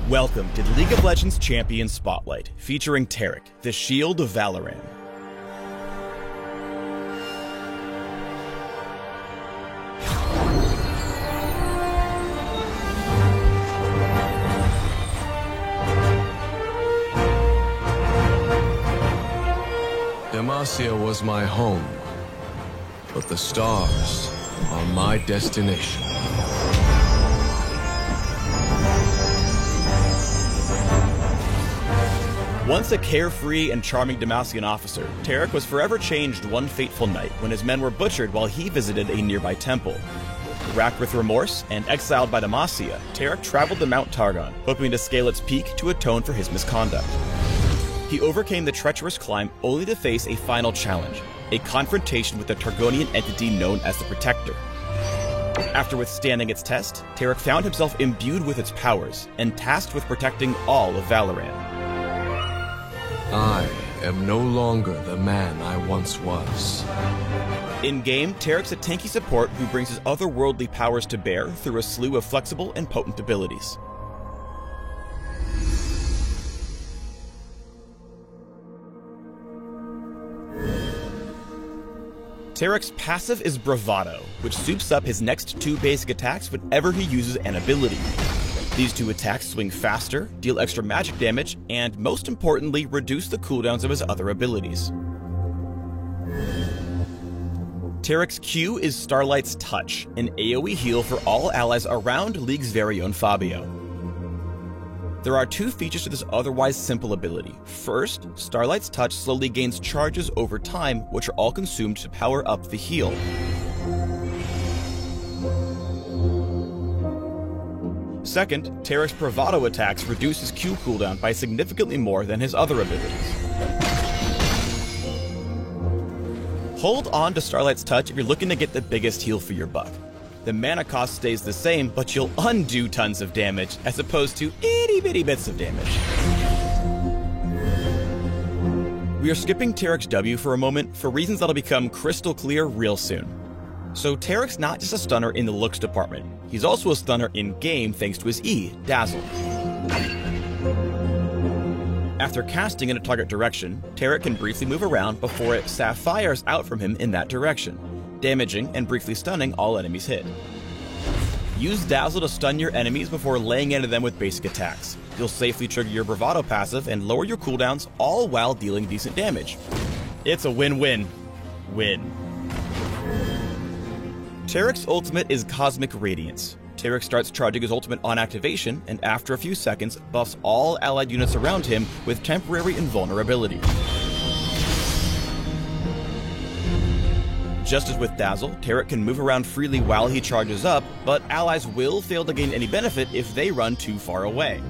Welcome to League of Legends Champion Spotlight, featuring Taric, the Shield of Valoran. Demacia was my home, but the stars are my destination. Once a carefree and charming Demacian officer, Taric was forever changed one fateful night when his men were butchered while he visited a nearby temple. Racked with remorse and exiled by Demacia, Taric traveled to Mount Targon, hoping to scale its peak to atone for his misconduct. He overcame the treacherous climb only to face a final challenge, a confrontation with the Targonian entity known as the Protector. After withstanding its test, Taric found himself imbued with its powers and tasked with protecting all of Valoran. I am no longer the man I once was. In-game, Taric's a tanky support who brings his otherworldly powers to bear through a slew of flexible and potent abilities. Taric's passive is Bravado, which soups up his next two basic attacks whenever he uses an ability. These two attacks swing faster, deal extra magic damage, and most importantly, reduce the cooldowns of his other abilities. Taric's Q is Starlight's Touch, an AoE heal for all allies around League's very own Fabio. There are two features to this otherwise simple ability. First, Starlight's Touch slowly gains charges over time, which are all consumed to power up the heal. Second, Taric's Bravado attacks reduce his Q cooldown by significantly more than his other abilities. Hold on to Starlight's Touch if you're looking to get the biggest heal for your buck. The mana cost stays the same, but you'll undo tons of damage, as opposed to itty-bitty bits of damage. We are skipping Taric's W for a moment, for reasons that'll become crystal clear real soon. So Taric's not just a stunner in the looks department, he's also a stunner in-game thanks to his E, Dazzle. After casting in a target direction, Taric can briefly move around before it sapphires out from him in that direction, damaging and briefly stunning all enemies hit. Use Dazzle to stun your enemies before laying into them with basic attacks. You'll safely trigger your Bravado passive and lower your cooldowns, all while dealing decent damage. It's a win-win. Win. Taric's ultimate is Cosmic Radiance. Taric starts charging his ultimate on activation, and after a few seconds, buffs all allied units around him with temporary invulnerability. Just as with Dazzle, Taric can move around freely while he charges up, but allies will fail to gain any benefit if they run too far away.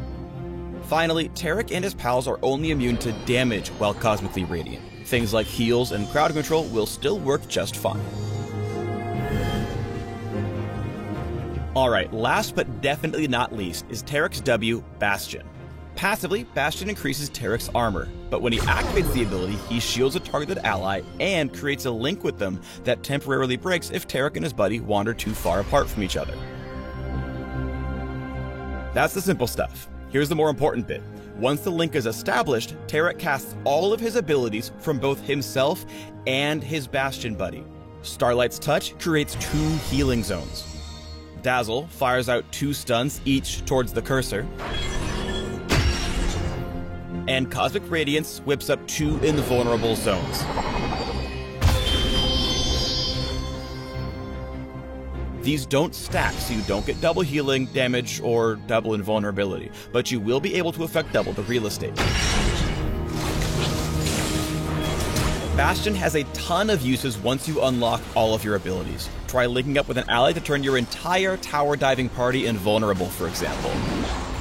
Finally, Taric and his pals are only immune to damage while cosmically radiant. Things like heals and crowd control will still work just fine. Alright, last but definitely not least is Taric's W, Bastion. Passively, Bastion increases Taric's armor, but when he activates the ability, he shields a targeted ally and creates a link with them that temporarily breaks if Taric and his buddy wander too far apart from each other. That's the simple stuff. Here's the more important bit. Once the link is established, Taric casts all of his abilities from both himself and his Bastion buddy. Starlight's Touch creates 2 healing zones. Dazzle fires out 2 stuns each towards the cursor, and Cosmic Radiance whips up 2 invulnerable zones. These don't stack, so you don't get double healing, damage, or double invulnerability, but you will be able to affect double the real estate. Bastion has a ton of uses once you unlock all of your abilities. Try linking up with an ally to turn your entire tower diving party invulnerable, for example.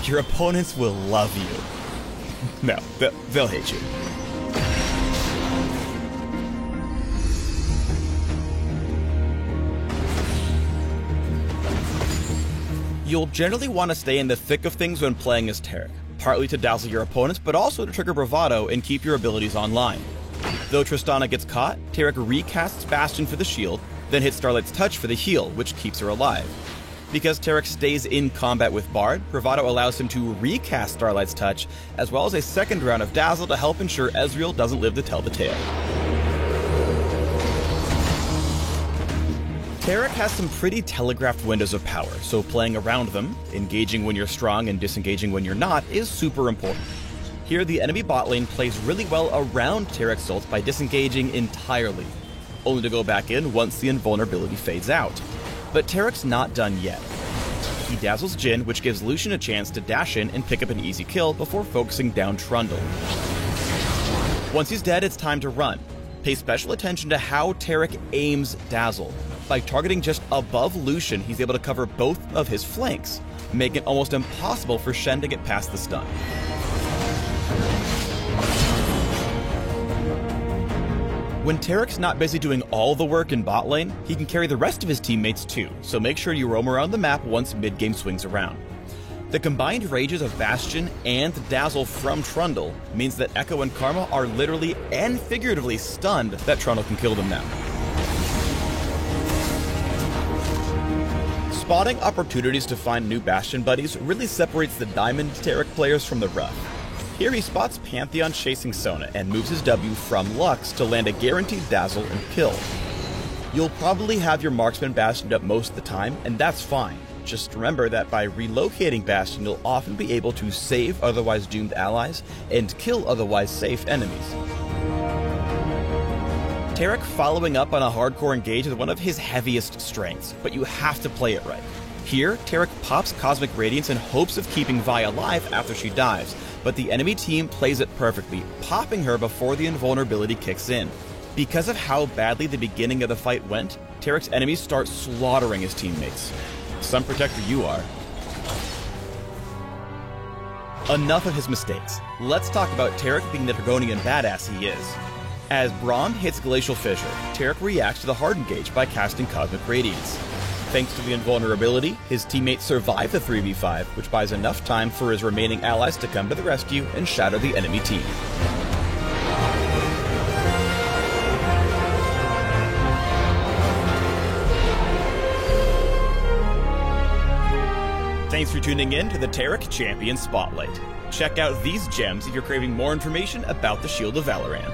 Your opponents will love you. No, they'll hate you. You'll generally want to stay in the thick of things when playing as Taric, partly to dazzle your opponents, but also to trigger Bravado and keep your abilities online. Though Tristana gets caught, Taric recasts Bastion for the shield, then hits Starlight's Touch for the heal, which keeps her alive. Because Taric stays in combat with Bard, Bravado allows him to recast Starlight's Touch, as well as a second round of Dazzle to help ensure Ezreal doesn't live to tell the tale. Taric has some pretty telegraphed windows of power, so playing around them, engaging when you're strong and disengaging when you're not, is super important. Here, the enemy bot lane plays really well around Taric's ult by disengaging entirely, only to go back in once the invulnerability fades out. But Taric's not done yet. He dazzles Jhin, which gives Lucian a chance to dash in and pick up an easy kill before focusing down Trundle. Once he's dead, it's time to run. Pay special attention to how Taric aims Dazzle. By targeting just above Lucian, he's able to cover both of his flanks, making it almost impossible for Shen to get past the stun. When Taric's not busy doing all the work in bot lane, he can carry the rest of his teammates too, so make sure you roam around the map once mid-game swings around. The combined rages of Bastion and Dazzle from Trundle means that Echo and Karma are literally and figuratively stunned that Trundle can kill them now. Spotting opportunities to find new Bastion buddies really separates the Diamond Taric players from the rough. Here he spots Pantheon chasing Sona and moves his W from Lux to land a guaranteed Dazzle and kill. You'll probably have your Marksman Bastioned up most of the time, and that's fine. Just remember that by relocating Bastion, you'll often be able to save otherwise doomed allies and kill otherwise safe enemies. Taric following up on a hardcore engage is one of his heaviest strengths, but you have to play it right. Here, Taric pops Cosmic Radiance in hopes of keeping Vi alive after she dives, but the enemy team plays it perfectly, popping her before the invulnerability kicks in. Because of how badly the beginning of the fight went, Taric's enemies start slaughtering his teammates. Sun Protector you are. Enough of his mistakes. Let's talk about Taric being the Dragonian badass he is. As Braum hits Glacial Fissure, Taric reacts to the hard engage by casting Cosmic Radiance. Thanks to the invulnerability, his teammates survive the 3v5, which buys enough time for his remaining allies to come to the rescue and shatter the enemy team. Thanks for tuning in to the Taric Champion Spotlight. Check out these gems if you're craving more information about the Shield of Valoran.